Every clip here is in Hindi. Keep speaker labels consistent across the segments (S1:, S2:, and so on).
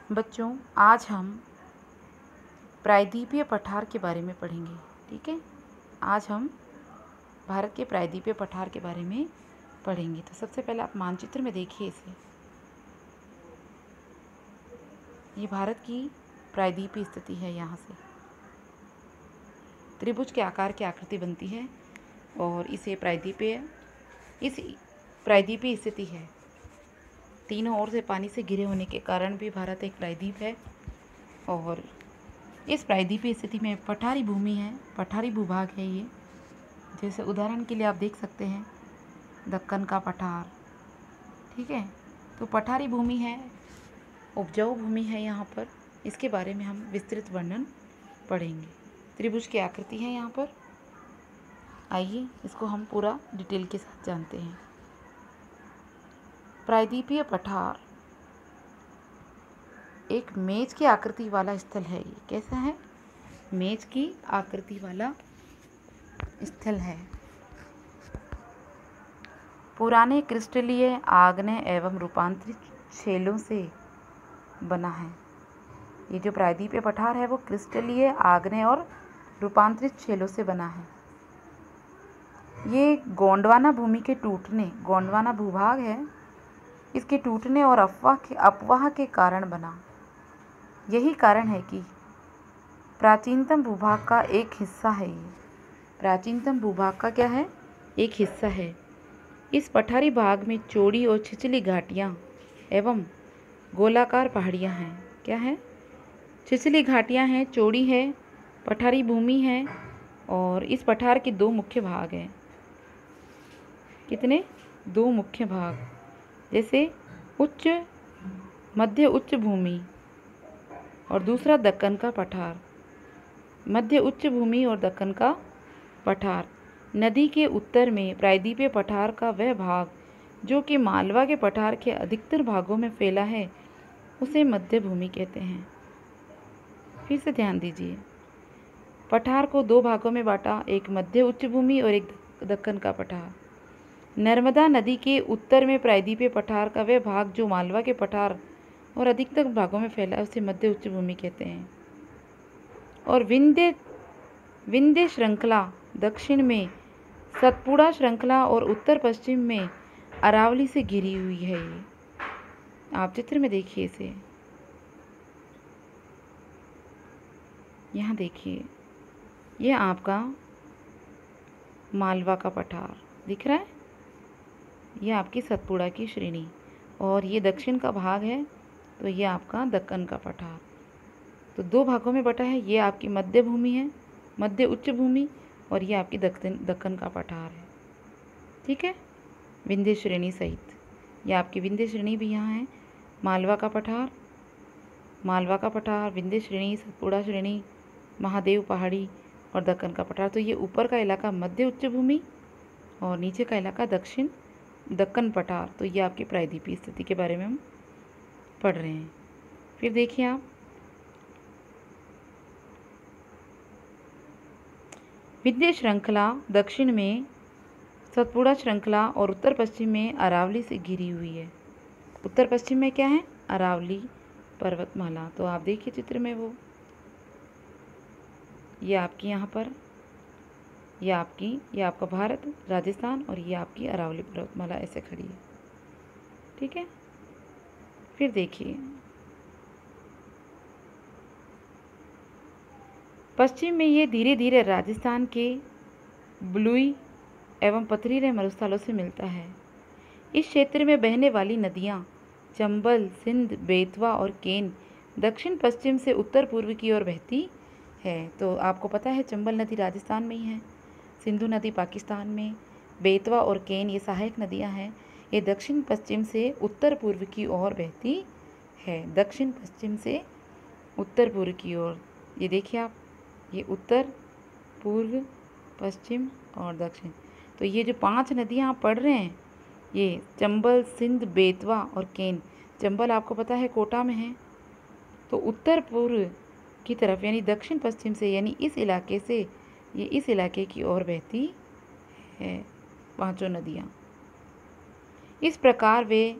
S1: बच्चों, आज हम प्रायद्वीपीय पठार के बारे में पढ़ेंगे। ठीक है, आज हम भारत के प्रायद्वीपीय पठार के बारे में पढ़ेंगे। तो सबसे पहले आप मानचित्र में देखिए इसे। ये भारत की प्रायद्वीपीय स्थिति है। यहाँ से त्रिभुज के आकार की आकृति बनती है और इस प्रायद्वीपीय स्थिति है। तीनों ओर से पानी से घिरे होने के कारण भी भारत एक प्रायद्वीप है। और इस प्रायद्वीपीय स्थिति में पठारी भूमि है, पठारी भूभाग है ये। जैसे उदाहरण के लिए आप देख सकते हैं दक्कन का पठार। ठीक है, तो पठारी भूमि है, उपजाऊ भूमि है यहाँ पर। इसके बारे में हम विस्तृत वर्णन पढ़ेंगे। त्रिभुज की आकृति है यहाँ पर। आइए इसको हम पूरा डिटेल के साथ जानते हैं। प्रायद्वीपीय पठार एक मेज की आकृति वाला स्थल है। ये कैसा है? मेज की आकृति वाला स्थल है। पुराने क्रिस्टलीय, आग्नेय एवं रूपांतरित शैलों से बना है। ये जो प्रायद्वीपीय पठार है वो क्रिस्टलीय, आग्नेय और रूपांतरित शैलों से बना है। ये गोंडवाना भूमि के टूटने, गोंडवाना भूभाग है, इसके टूटने और अपवाह के कारण बना। यही कारण है कि प्राचीनतम भूभाग का एक हिस्सा है। ये प्राचीनतम भूभाग का क्या है? एक हिस्सा है। इस पठारी भाग में चौड़ी और छिछली घाटियाँ एवं गोलाकार पहाड़ियाँ हैं। क्या है? छिछली घाटियाँ हैं, चौड़ी है, पठारी भूमि है। और इस पठार के दो मुख्य भाग हैं। कितने? दो मुख्य भाग। जैसे मध्य उच्च भूमि और दूसरा दक्कन का पठार। मध्य उच्च भूमि और दक्कन का पठार। नदी के उत्तर में प्रायद्वीपीय पठार का वह भाग जो कि मालवा के पठार के अधिकतर भागों में फैला है उसे मध्य भूमि कहते हैं। फिर से ध्यान दीजिए, पठार को दो भागों में बांटा, एक मध्य उच्च भूमि और एक दक्कन का पठार। नर्मदा नदी के उत्तर में प्रायद्वीपीय पठार का वह भाग जो मालवा के पठार और अधिकतर भागों में फैला है उसे मध्य उच्च भूमि कहते हैं। और विंध्य श्रृंखला दक्षिण में सतपुड़ा श्रृंखला और उत्तर पश्चिम में अरावली से घिरी हुई है। ये आप चित्र में देखिए इसे। यहाँ देखिए, यह आपका मालवा का पठार दिख रहा है, यह आपकी सतपुड़ा की श्रेणी, और ये दक्षिण का भाग है तो ये आपका दक्कन का पठार। तो दो भागों में बटा है। ये आपकी मध्य भूमि है, मध्य उच्च भूमि, और ये आपकी दक्कन का पठार है। ठीक है, विंध्य श्रेणी सहित ये आपकी विंध्य श्रेणी भी यहाँ है। मालवा का पठार, विंध्य श्रेणी, सतपुड़ा श्रेणी, महादेव पहाड़ी और दक्कन का पठार। तो ये ऊपर का इलाका मध्य उच्च भूमि और नीचे का इलाका दक्कन पठार। तो ये आपकी प्रायद्वीपीय स्थिति के बारे में हम पढ़ रहे हैं। फिर देखिए आप, विंध्य श्रृंखला दक्षिण में सतपुड़ा श्रृंखला और उत्तर पश्चिम में अरावली से घिरी हुई है। उत्तर पश्चिम में क्या है? अरावली पर्वतमाला। तो आप देखिए चित्र में वो, ये आपकी यहाँ पर, ये आपका भारत, राजस्थान, और ये आपकी अरावली पर्वतमाला ऐसे खड़ी है। ठीक है, फिर देखिए पश्चिम में ये धीरे धीरे राजस्थान के बलुई एवं पथरीले मरुस्थलों से मिलता है। इस क्षेत्र में बहने वाली नदियाँ चंबल, सिंध, बेतवा और केन दक्षिण पश्चिम से उत्तर पूर्व की ओर बहती है। तो आपको पता है चंबल नदी राजस्थान में ही है, सिंधु नदी पाकिस्तान में, बेतवा और केन ये सहायक नदियाँ हैं। ये दक्षिण पश्चिम से उत्तर पूर्व की ओर बहती है। दक्षिण पश्चिम से उत्तर पूर्व की ओर, ये देखिए आप, ये उत्तर, पूर्व, पश्चिम और दक्षिण। तो ये जो 5 नदियाँ आप पढ़ रहे हैं, ये चंबल, सिंध, बेतवा और केन। चंबल आपको पता है कोटा में है। तो उत्तर पूर्व की तरफ यानी दक्षिण पश्चिम से, यानी इस इलाके से ये इस इलाके की ओर बहती है 5 नदियाँ। इस प्रकार वे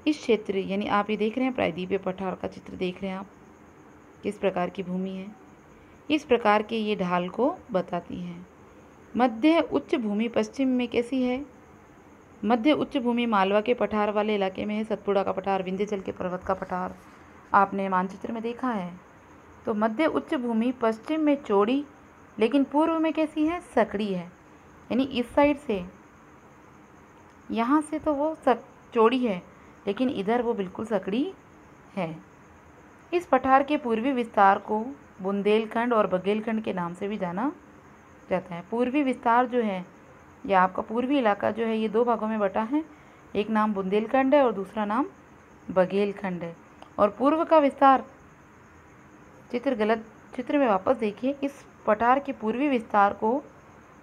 S1: इस क्षेत्र यानी आप ये देख रहे हैं प्रायद्वीपीय पठार का चित्र देख रहे हैं आप, किस प्रकार की भूमि है, इस प्रकार के ये ढाल को बताती है। मध्य उच्च भूमि पश्चिम में कैसी है? मध्य उच्च भूमि मालवा के पठार वाले इलाके में है, सतपुड़ा का पठार, विंध्याचल के पर्वत का पठार आपने मानचित्र में देखा है। तो मध्य उच्च भूमि पश्चिम में चौड़ी लेकिन पूर्व में कैसी है? सकड़ी है, यानी इस साइड से, यहाँ से तो वो चौड़ी है लेकिन इधर वो बिल्कुल सकड़ी है। इस पठार के पूर्वी विस्तार को बुंदेलखंड और बघेलखंड के नाम से भी जाना जाता है। पूर्वी विस्तार जो है या आपका पूर्वी इलाका जो है ये दो भागों में बटा है, एक नाम बुंदेलखंड है और दूसरा नाम बघेलखंड है। और पूर्व का विस्तार, चित्र में वापस देखिए, इस पठार के पूर्वी विस्तार को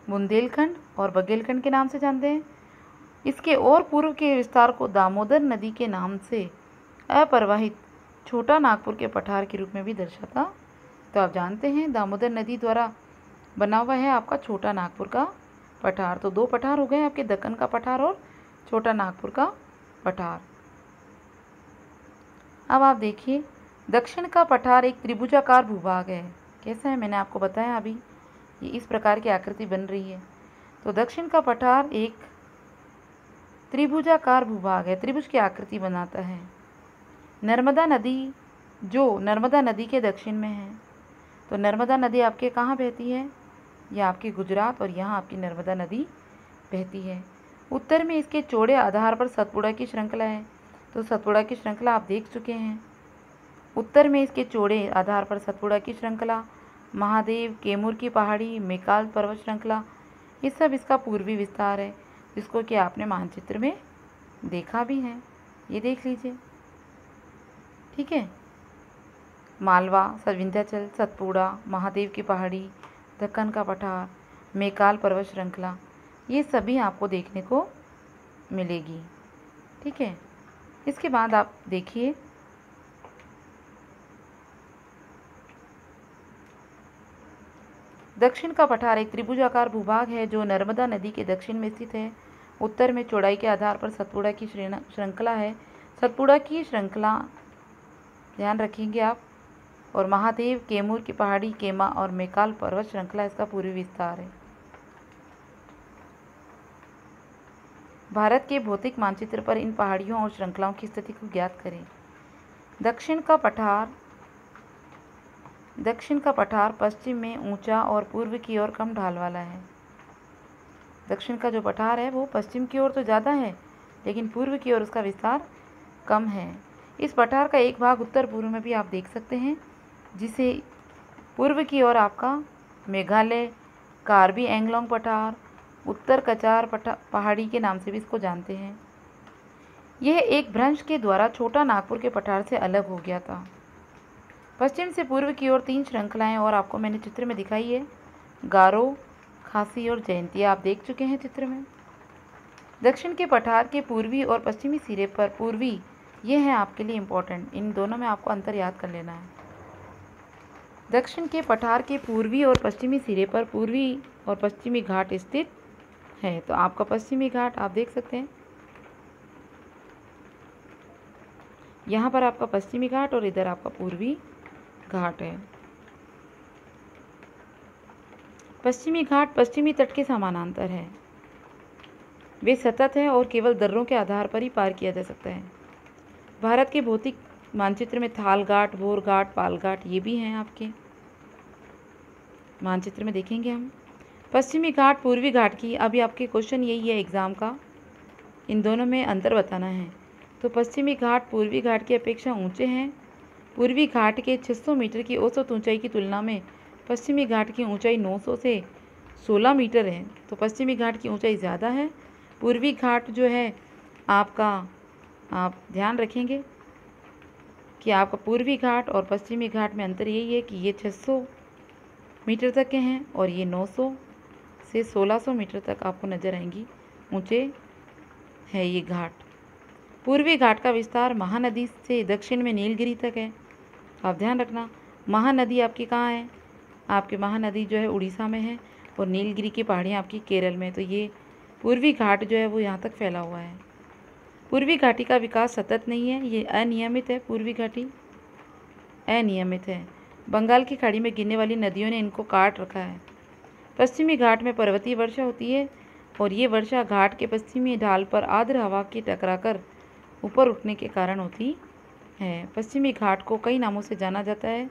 S1: बुंदेलखंड और बघेलखंड के नाम से जानते हैं। इसके और पूर्व के विस्तार को दामोदर नदी के नाम से अप्रवाहित छोटा नागपुर के पठार के रूप में भी दर्शाता। तो आप जानते हैं दामोदर नदी द्वारा बना हुआ है आपका छोटा नागपुर का पठार। तो दो पठार हो गए आपके, दक्कन का पठार और छोटा नागपुर का पठार। अब आप देखिए, दक्षिण का पठार एक त्रिभुजाकार भूभाग है। कैसा है? मैंने आपको बताया अभी, ये इस प्रकार की आकृति बन रही है। तो दक्षिण का पठार एक त्रिभुजाकार भूभाग है, त्रिभुज की आकृति बनाता है। नर्मदा नदी जो नर्मदा नदी के दक्षिण में है, तो नर्मदा नदी आपके कहाँ बहती है? यह आपके गुजरात, और यहाँ आपकी नर्मदा नदी बहती है। उत्तर में इसके चौड़े आधार पर सतपुड़ा की श्रृंखला है। तो सतपुड़ा की श्रृंखला आप देख चुके हैं। उत्तर में इसके चौड़े आधार पर सतपुड़ा की श्रृंखला, महादेव, कैमूर की पहाड़ी, मेकाल पर्वत श्रृंखला, ये सब इसका पूर्वी विस्तार है, जिसको कि आपने मानचित्र में देखा भी है। ये देख लीजिए, ठीक है। मालवा, विंध्याचल, सतपुड़ा, महादेव की पहाड़ी, दक्कन का पठार, मेकाल पर्वत श्रृंखला, ये सभी आपको देखने को मिलेगी, ठीक है। इसके बाद आप देखिए, दक्षिण का पठार एक त्रिभुजाकार भूभाग है जो नर्मदा नदी के दक्षिण में स्थित है। उत्तर में चौड़ाई के आधार पर सतपुड़ा की श्रृंखला है। सतपुड़ा की श्रृंखला ध्यान रखेंगे आप। और महादेव, कैमूर की पहाड़ी, केमा और मेकाल पर्वत श्रृंखला इसका पूर्वी विस्तार है। भारत के भौतिक मानचित्र पर इन पहाड़ियों और श्रृंखलाओं की स्थिति को ज्ञात करें। दक्षिण का पठार पश्चिम में ऊंचा और पूर्व की ओर कम ढाल वाला है। दक्षिण का जो पठार है वो पश्चिम की ओर तो ज़्यादा है, लेकिन पूर्व की ओर उसका विस्तार कम है। इस पठार का एक भाग उत्तर पूर्व में भी आप देख सकते हैं, जिसे पूर्व की ओर आपका मेघालय, कार्बी एंगलोंग पठार, उत्तर कचार पहाड़ी के नाम से भी इसको जानते हैं। यह एक भ्रंश के द्वारा छोटा नागपुर के पठार से अलग हो गया था। पश्चिम से पूर्व की ओर 3 श्रृंखलाएं और आपको मैंने चित्र में दिखाई है, गारो, खासी और जयंती, आप देख चुके हैं चित्र में। दक्षिण के पठार के पूर्वी और पश्चिमी सिरे पर, पूर्वी ये है आपके लिए इम्पोर्टेंट, इन दोनों में आपको अंतर याद कर लेना है। दक्षिण के पठार के पूर्वी और पश्चिमी सिरे पर पूर्वी और पश्चिमी घाट स्थित है। तो आपका पश्चिमी घाट आप देख सकते हैं, यहाँ पर आपका पश्चिमी घाट और इधर आपका पूर्वी घाट है। पश्चिमी घाट पश्चिमी तट के समानांतर है, वे सतत है और केवल दर्रों के आधार पर ही पार किया जा सकता है। भारत के भौतिक मानचित्र में थाल घाट, भोर घाट, पाल घाट ये भी हैं आपके मानचित्र में, देखेंगे हम। पश्चिमी घाट, पूर्वी घाट की, अभी आपके क्वेश्चन यही है एग्ज़ाम का, इन दोनों में अंतर बताना है। तो पश्चिमी घाट पूर्वी घाट की अपेक्षा ऊंचे हैं। पूर्वी घाट के 600 मीटर की औसत ऊंचाई की तुलना में पश्चिमी घाट की ऊंचाई 900 से 16 मीटर है। तो पश्चिमी घाट की ऊंचाई ज़्यादा है। पूर्वी घाट जो है आपका, आप ध्यान रखेंगे कि आपका पूर्वी घाट और पश्चिमी घाट में अंतर यही है कि ये 600 मीटर तक के हैं और ये 900 से 1600 मीटर तक आपको नज़र आएंगी, ऊंचे है ये घाट। पूर्वी घाट का विस्तार महानदी से दक्षिण में नीलगिरी तक है। आप ध्यान रखना, महानदी आपकी कहाँ है? आपकी महानदी जो है उड़ीसा में है और नीलगिरी की पहाड़ियाँ आपकी केरल में। तो ये पूर्वी घाट जो है वो यहाँ तक फैला हुआ है। पूर्वी घाटी का विकास सतत नहीं है, ये अनियमित है। पूर्वी घाटी अनियमित है। बंगाल की खाड़ी में गिरने वाली नदियों ने इनको काट रखा है। पश्चिमी घाट में पर्वतीय वर्षा होती है और ये वर्षा घाट के पश्चिमी ढाल पर आर्द्र हवा के टकराकर ऊपर उठने के कारण होती है। पश्चिमी घाट को कई नामों से जाना जाता है।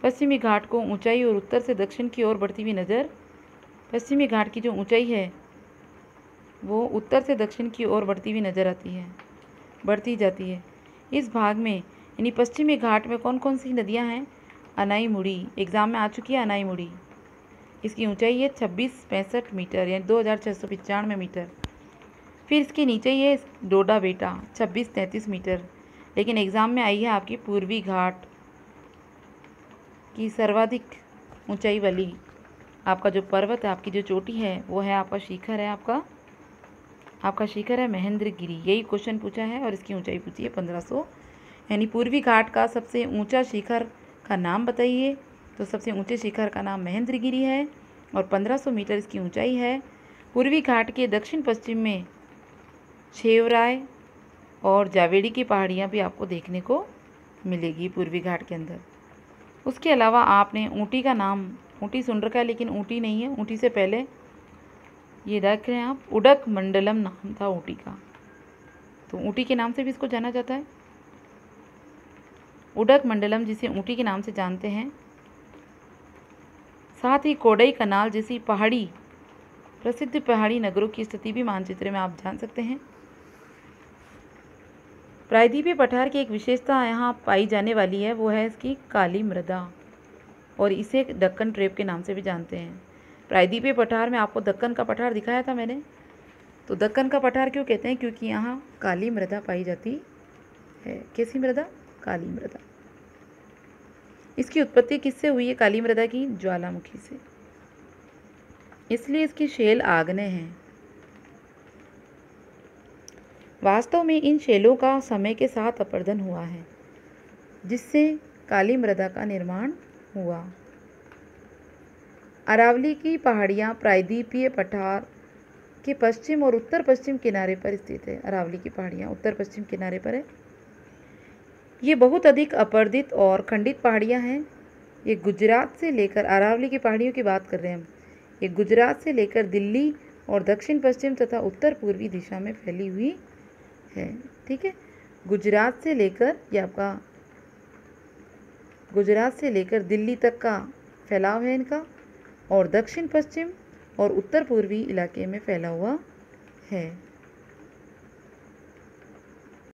S1: पश्चिमी घाट को ऊंचाई और उत्तर से दक्षिण की ओर बढ़ती हुई नज़र, पश्चिमी घाट की जो ऊंचाई है वो उत्तर से दक्षिण की ओर बढ़ती हुई नज़र आती है, बढ़ती जाती है। इस भाग में यानी पश्चिमी घाट में कौन कौन सी नदियाँ हैं? अनाईमुड़ी, एग्ज़ाम में आ चुकी है अनाईमुड़ी। इसकी ऊंचाई है 2665 मीटर यानी 2695 मीटर। फिर इसके नीचे ही है डोडा बेटा 2633 मीटर, लेकिन एग्ज़ाम में आई है आपकी पूर्वी घाट की सर्वाधिक ऊंचाई वाली आपका जो पर्वत है, आपकी जो चोटी है वो है आपका शिखर है, आपका शिखर है महेंद्रगिरी। यही क्वेश्चन पूछा है और इसकी ऊंचाई पूछी है 1500। यानी पूर्वी घाट का सबसे ऊंचा शिखर का नाम बताइए, तो सबसे ऊंचे शिखर का नाम महेंद्रगिरी है और 1500 मीटर इसकी ऊंचाई है। पूर्वी घाट के दक्षिण पश्चिम में शेवराय और जावेड़ी की पहाड़ियाँ भी आपको देखने को मिलेगी पूर्वी घाट के अंदर। उसके अलावा आपने ऊटी का नाम, ऊटी सुन रखा है लेकिन ऊटी नहीं है, ऊटी से पहले ये देख रहे हैं आप, उडक मंडलम नाम था ऊटी का, तो ऊटी के नाम से भी इसको जाना जाता है। उडक मंडलम जिसे ऊटी के नाम से जानते हैं। साथ ही कोडई कनाल जैसी पहाड़ी प्रसिद्ध पहाड़ी नगरों की स्थिति भी मानचित्र में आप जान सकते हैं। प्रायद्वीपीय पठार की एक विशेषता यहाँ पाई जाने वाली है, वो है इसकी काली मृदा, और इसे दक्कन ट्रेप के नाम से भी जानते हैं। प्रायद्वीपीय पठार में आपको दक्कन का पठार दिखाया था मैंने, तो दक्कन का पठार क्यों कहते हैं? क्योंकि यहाँ काली मृदा पाई जाती है। कैसी मृदा? काली मृदा। इसकी उत्पत्ति किससे हुई है? काली मृदा की ज्वालामुखी से, इसलिए इसकी शेल आग्नेय हैं। वास्तव में इन शेलों का समय के साथ अपर्दन हुआ है, जिससे काली मृदा का निर्माण हुआ। अरावली की पहाड़ियाँ प्रायद्वीपीय पठार के पश्चिम और उत्तर पश्चिम किनारे पर स्थित है। अरावली की पहाड़ियाँ उत्तर पश्चिम किनारे पर है। ये बहुत अधिक अपर्दित और खंडित पहाड़ियाँ हैं। ये गुजरात से लेकर, अरावली की पहाड़ियों की बात कर रहे हैं हम, ये गुजरात से लेकर दिल्ली और दक्षिण पश्चिम तथा उत्तर पूर्वी दिशा में फैली हुई है। ठीक है, गुजरात से लेकर, ये आपका गुजरात से लेकर दिल्ली तक का फैलाव है इनका, और दक्षिण पश्चिम और उत्तर पूर्वी इलाके में फैला हुआ है।